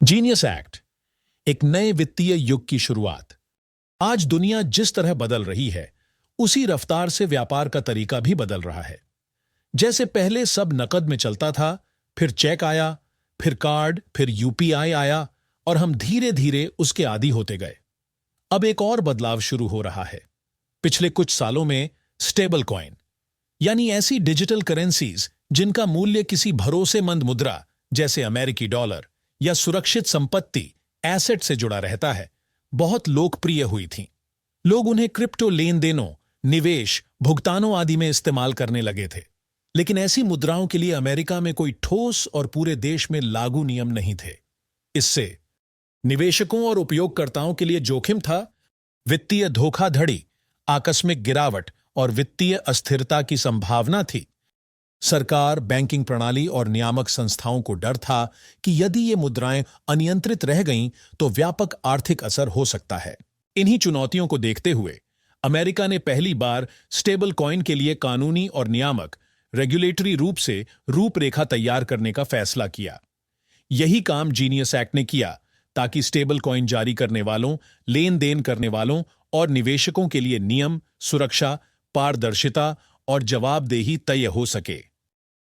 Genius act, एक नए वित्तीय युग की शुरुआत। आज दुनिया जिस तरह बदल रही है, उसी रफ्तार से व्यापार का तरीका भी बदल रहा है। जैसे पहले सब नकद में चलता था, फिर चेक आया, फिर कार्ड, फिर यूपीआई आया और हम धीरे धीरे उसके आदी होते गए। अब एक और बदलाव शुरू हो रहा है। पिछले कुछ सालों में स्टेबल कॉइन, यानी ऐसी डिजिटल करेंसीज जिनका मूल्य किसी भरोसेमंद मुद्रा जैसे अमेरिकी डॉलर या सुरक्षित संपत्ति एसेट से जुड़ा रहता है, बहुत लोकप्रिय हुई थीं। लोग उन्हें क्रिप्टो लेन देनों, निवेश, भुगतानों आदि में इस्तेमाल करने लगे थे। लेकिन ऐसी मुद्राओं के लिए अमेरिका में कोई ठोस और पूरे देश में लागू नियम नहीं थे। इससे निवेशकों और उपयोगकर्ताओं के लिए जोखिम था। वित्तीय धोखाधड़ी, आकस्मिक गिरावट और वित्तीय अस्थिरता की संभावना थी। सरकार, बैंकिंग प्रणाली और नियामक संस्थाओं को डर था कि यदि ये मुद्राएं अनियंत्रित रह गईं तो व्यापक आर्थिक असर हो सकता है। इन्हीं चुनौतियों को देखते हुए अमेरिका ने पहली बार स्टेबल कॉइन के लिए कानूनी और नियामक रेगुलेटरी रूप से रूपरेखा तैयार करने का फैसला किया। यही काम जीनियस एक्ट ने किया ताकि स्टेबल कॉइन जारी करने वालों, लेन देन करने वालों और निवेशकों के लिए नियम, सुरक्षा, पारदर्शिता और जवाबदेही तय हो सके।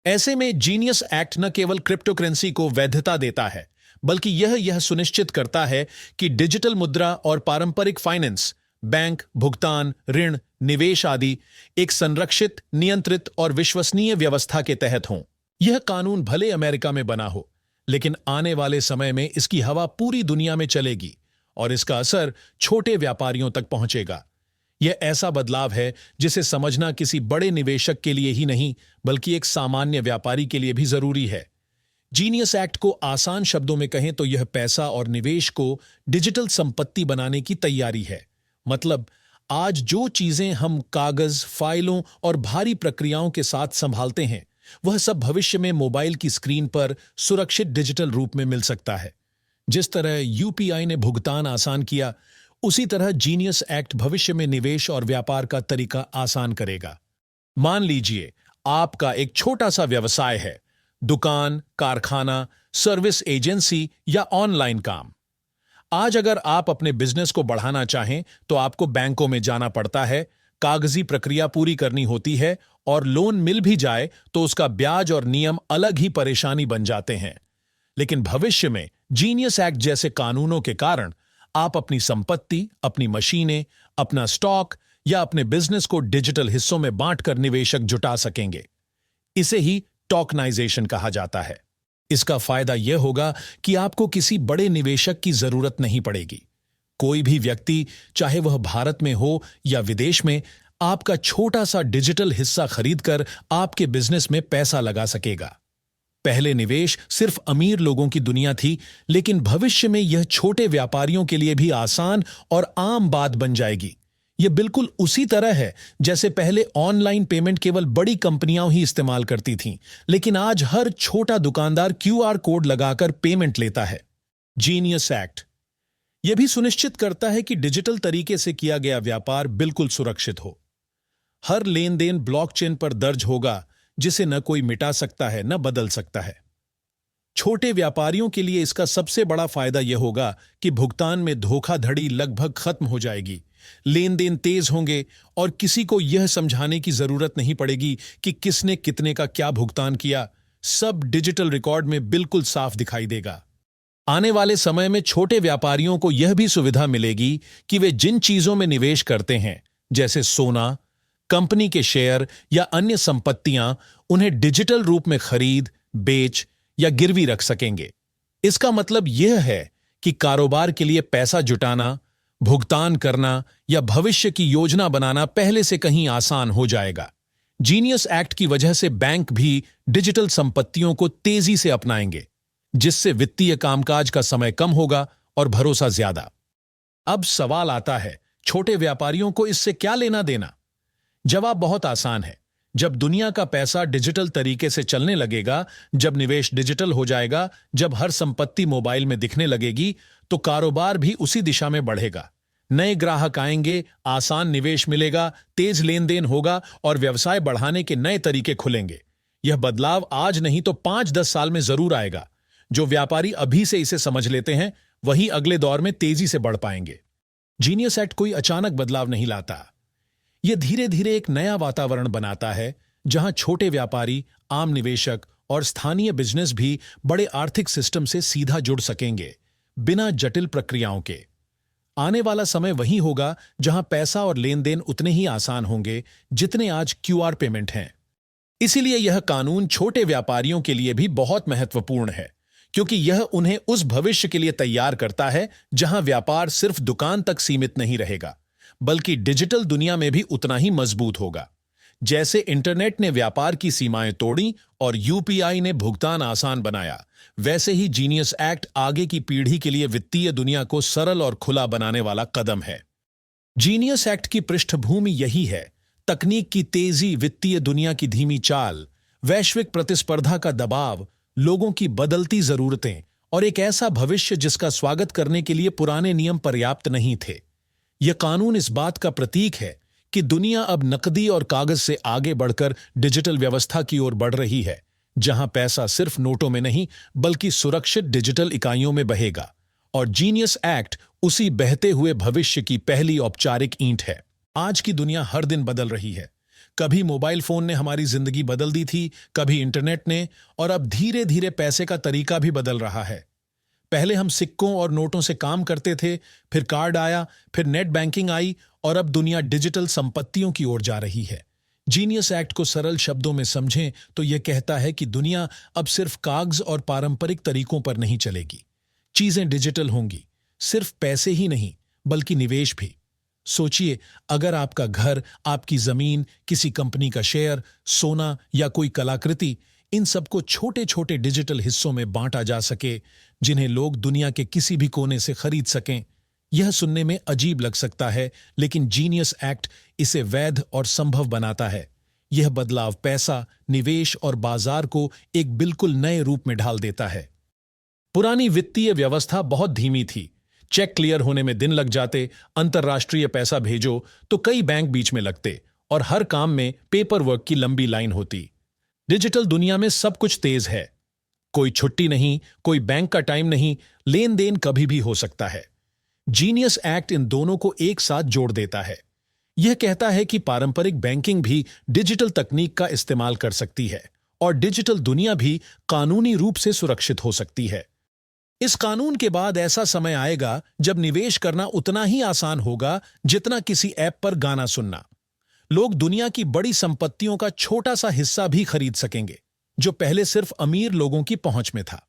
ऐसे में जीनियस एक्ट न केवल क्रिप्टो करेंसी को वैधता देता है, बल्कि यह सुनिश्चित करता है कि डिजिटल मुद्रा और पारंपरिक फाइनेंस, बैंक, भुगतान, ऋण, निवेश आदि एक संरक्षित, नियंत्रित और विश्वसनीय व्यवस्था के तहत हों। यह कानून भले अमेरिका में बना हो, लेकिन आने वाले समय में इसकी हवा पूरी दुनिया में चलेगी और इसका असर छोटे व्यापारियों तक पहुंचेगा। यह ऐसा बदलाव है जिसे समझना किसी बड़े निवेशक के लिए ही नहीं, बल्कि एक सामान्य व्यापारी के लिए भी जरूरी है। जीनियस एक्ट को आसान शब्दों में कहें तो यह पैसा और निवेश को डिजिटल संपत्ति बनाने की तैयारी है। मतलब, आज जो चीजें हम कागज, फाइलों और भारी प्रक्रियाओं के साथ संभालते हैं, वह सब भविष्य में मोबाइल की स्क्रीन पर सुरक्षित डिजिटल रूप में मिल सकता है। जिस तरह यूपीआई ने भुगतान आसान किया, उसी तरह जीनियस एक्ट भविष्य में निवेश और व्यापार का तरीका आसान करेगा। मान लीजिए आपका एक छोटा सा व्यवसाय है, दुकान, कारखाना, सर्विस एजेंसी या ऑनलाइन काम। आज अगर आप अपने बिजनेस को बढ़ाना चाहें तो आपको बैंकों में जाना पड़ता है, कागजी प्रक्रिया पूरी करनी होती है और लोन मिल भी जाए तो उसका ब्याज और नियम अलग ही परेशानी बन जाते हैं। लेकिन भविष्य में जीनियस एक्ट जैसे कानूनों के कारण आप अपनी संपत्ति, अपनी मशीनें, अपना स्टॉक या अपने बिजनेस को डिजिटल हिस्सों में बांटकर निवेशक जुटा सकेंगे। इसे ही टोकनाइजेशन कहा जाता है। इसका फायदा यह होगा कि आपको किसी बड़े निवेशक की जरूरत नहीं पड़ेगी। कोई भी व्यक्ति, चाहे वह भारत में हो या विदेश में, आपका छोटा सा डिजिटल हिस्सा खरीदकर आपके बिजनेस में पैसा लगा सकेगा। पहले निवेश सिर्फ अमीर लोगों की दुनिया थी, लेकिन भविष्य में यह छोटे व्यापारियों के लिए भी आसान और आम बात बन जाएगी। यह बिल्कुल उसी तरह है जैसे पहले ऑनलाइन पेमेंट केवल बड़ी कंपनियां ही इस्तेमाल करती थीं, लेकिन आज हर छोटा दुकानदार क्यूआर कोड लगाकर पेमेंट लेता है। जीनियस एक्ट यह भी सुनिश्चित करता है कि डिजिटल तरीके से किया गया व्यापार बिल्कुल सुरक्षित हो। हर लेन देन ब्लॉकचेन पर दर्ज होगा, जिसे न कोई मिटा सकता है, न बदल सकता है। छोटे व्यापारियों के लिए इसका सबसे बड़ा फायदा यह होगा कि भुगतान में धोखाधड़ी लगभग खत्म हो जाएगी। लेन देन तेज होंगे और किसी को यह समझाने की जरूरत नहीं पड़ेगी कि किसने कितने का क्या भुगतान किया। सब डिजिटल रिकॉर्ड में बिल्कुल साफ दिखाई देगा। आने वाले समय में छोटे व्यापारियों को यह भी सुविधा मिलेगी कि वे जिन चीजों में निवेश करते हैं, जैसे सोना, कंपनी के शेयर या अन्य संपत्तियां, उन्हें डिजिटल रूप में खरीद, बेच या गिरवी रख सकेंगे। इसका मतलब यह है कि कारोबार के लिए पैसा जुटाना, भुगतान करना या भविष्य की योजना बनाना पहले से कहीं आसान हो जाएगा। जीनियस एक्ट की वजह से बैंक भी डिजिटल संपत्तियों को तेजी से अपनाएंगे, जिससे वित्तीय कामकाज का समय कम होगा और भरोसा ज्यादा। अब सवाल आता है, छोटे व्यापारियों को इससे क्या लेना देना? जवाब बहुत आसान है। जब दुनिया का पैसा डिजिटल तरीके से चलने लगेगा, जब निवेश डिजिटल हो जाएगा, जब हर संपत्ति मोबाइल में दिखने लगेगी, तो कारोबार भी उसी दिशा में बढ़ेगा। नए ग्राहक आएंगे, आसान निवेश मिलेगा, तेज लेन देन होगा और व्यवसाय बढ़ाने के नए तरीके खुलेंगे। यह बदलाव आज नहीं तो 5-10 साल में जरूर आएगा। जो व्यापारी अभी से इसे समझ लेते हैं वही अगले दौर में तेजी से बढ़ पाएंगे। जीनियस एक्ट कोई अचानक बदलाव नहीं लाता। यह धीरे धीरे एक नया वातावरण बनाता है जहां छोटे व्यापारी, आम निवेशक और स्थानीय बिजनेस भी बड़े आर्थिक सिस्टम से सीधा जुड़ सकेंगे, बिना जटिल प्रक्रियाओं के। आने वाला समय वही होगा जहां पैसा और लेन देन उतने ही आसान होंगे जितने आज क्यूआर पेमेंट हैं। इसीलिए यह कानून छोटे व्यापारियों के लिए भी बहुत महत्वपूर्ण है, क्योंकि यह उन्हें उस भविष्य के लिए तैयार करता है जहां व्यापार सिर्फ दुकान तक सीमित नहीं रहेगा, बल्कि डिजिटल दुनिया में भी उतना ही मजबूत होगा। जैसे इंटरनेट ने व्यापार की सीमाएं तोड़ी और यूपीआई ने भुगतान आसान बनाया, वैसे ही जीनियस एक्ट आगे की पीढ़ी के लिए वित्तीय दुनिया को सरल और खुला बनाने वाला कदम है। जीनियस एक्ट की पृष्ठभूमि यही है: तकनीक की तेजी, वित्तीय दुनिया की धीमी चाल, वैश्विक प्रतिस्पर्धा का दबाव, लोगों की बदलती जरूरतें और एक ऐसा भविष्य जिसका स्वागत करने के लिए पुराने नियम पर्याप्त नहीं थे। यह कानून इस बात का प्रतीक है कि दुनिया अब नकदी और कागज से आगे बढ़कर डिजिटल व्यवस्था की ओर बढ़ रही है, जहां पैसा सिर्फ नोटों में नहीं बल्कि सुरक्षित डिजिटल इकाइयों में बहेगा। और जीनियस एक्ट उसी बहते हुए भविष्य की पहली औपचारिक ईंट है। आज की दुनिया हर दिन बदल रही है। कभी मोबाइल फोन ने हमारी जिंदगी बदल दी थी, कभी इंटरनेट ने, और अब धीरे धीरे पैसे का तरीका भी बदल रहा है। पहले हम सिक्कों और नोटों से काम करते थे, फिर कार्ड आया, फिर नेट बैंकिंग आई, और अब दुनिया डिजिटल संपत्तियों की ओर जा रही है। जीनियस एक्ट को सरल शब्दों में समझें तो यह कहता है कि दुनिया अब सिर्फ कागज और पारंपरिक तरीकों पर नहीं चलेगी। चीजें डिजिटल होंगी, सिर्फ पैसे ही नहीं बल्कि निवेश भी। सोचिए, अगर आपका घर, आपकी जमीन, किसी कंपनी का शेयर, सोना या कोई कलाकृति, इन सबको छोटे छोटे डिजिटल हिस्सों में बांटा जा सके जिन्हें लोग दुनिया के किसी भी कोने से खरीद सकें। यह सुनने में अजीब लग सकता है, लेकिन जीनियस एक्ट इसे वैध और संभव बनाता है। यह बदलाव पैसा, निवेश और बाजार को एक बिल्कुल नए रूप में ढाल देता है। पुरानी वित्तीय व्यवस्था बहुत धीमी थी। चेक क्लियर होने में दिन लग जाते, अंतर्राष्ट्रीय पैसा भेजो तो कई बैंक बीच में लगते, और हर काम में पेपर वर्क की लंबी लाइन होती। डिजिटल दुनिया में सब कुछ तेज है। कोई छुट्टी नहीं, कोई बैंक का टाइम नहीं, लेन देन कभी भी हो सकता है। जीनियस एक्ट इन दोनों को एक साथ जोड़ देता है। यह कहता है कि पारंपरिक बैंकिंग भी डिजिटल तकनीक का इस्तेमाल कर सकती है, और डिजिटल दुनिया भी कानूनी रूप से सुरक्षित हो सकती है। इस कानून के बाद ऐसा समय आएगा जब निवेश करना उतना ही आसान होगा जितना किसी ऐप पर गाना सुनना। लोग दुनिया की बड़ी संपत्तियों का छोटा सा हिस्सा भी खरीद सकेंगे, जो पहले सिर्फ अमीर लोगों की पहुंच में था।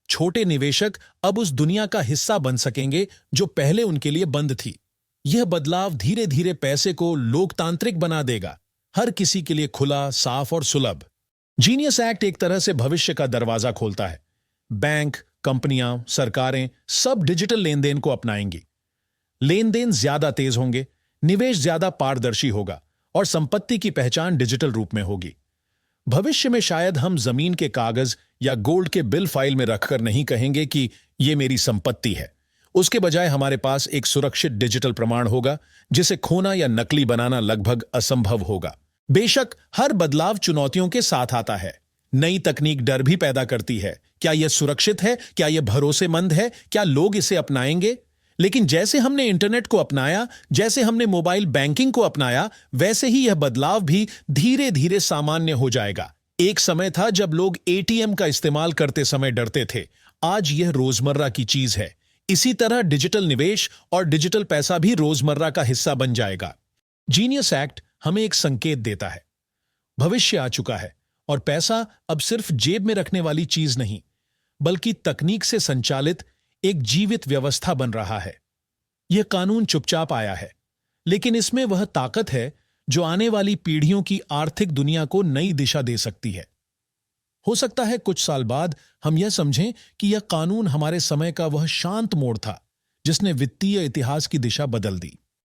छोटे निवेशक अब उस दुनिया का हिस्सा बन सकेंगे जो पहले उनके लिए बंद थी। यह बदलाव धीरे धीरे पैसे को लोकतांत्रिक बना देगा, हर किसी के लिए खुला, साफ और सुलभ। जीनियस एक्ट एक तरह से भविष्य का दरवाजा खोलता है। बैंक, कंपनियां, सरकारें सब डिजिटल लेन देन को अपनाएंगी। लेन देन ज्यादा तेज होंगे, निवेश ज्यादा पारदर्शी होगा, और संपत्ति की पहचान डिजिटल रूप में होगी। भविष्य में शायद हम जमीन के कागज या गोल्ड के बिल फाइल में रखकर नहीं कहेंगे कि यह मेरी संपत्ति है। उसके बजाय हमारे पास एक सुरक्षित डिजिटल प्रमाण होगा जिसे खोना या नकली बनाना लगभग असंभव होगा। बेशक हर बदलाव चुनौतियों के साथ आता है। नई तकनीक डर भी पैदा करती है। क्या यह सुरक्षित है? क्या यह भरोसेमंद है? क्या लोग इसे अपनाएंगे? लेकिन जैसे हमने इंटरनेट को अपनाया, जैसे हमने मोबाइल बैंकिंग को अपनाया, वैसे ही यह बदलाव भी धीरे धीरे सामान्य हो जाएगा। एक समय था जब लोग एटीएम का इस्तेमाल करते समय डरते थे, आज यह रोजमर्रा की चीज है। इसी तरह डिजिटल निवेश और डिजिटल पैसा भी रोजमर्रा का हिस्सा बन जाएगा। जीनियस एक्ट हमें एक संकेत देता है, भविष्य आ चुका है और पैसा अब सिर्फ जेब में रखने वाली चीज नहीं, बल्कि तकनीक से संचालित एक जीवित व्यवस्था बन रहा है। यह कानून चुपचाप आया है, लेकिन इसमें वह ताकत है जो आने वाली पीढ़ियों की आर्थिक दुनिया को नई दिशा दे सकती है। हो सकता है कुछ साल बाद हम यह समझें कि यह कानून हमारे समय का वह शांत मोड़ था जिसने वित्तीय इतिहास की दिशा बदल दी।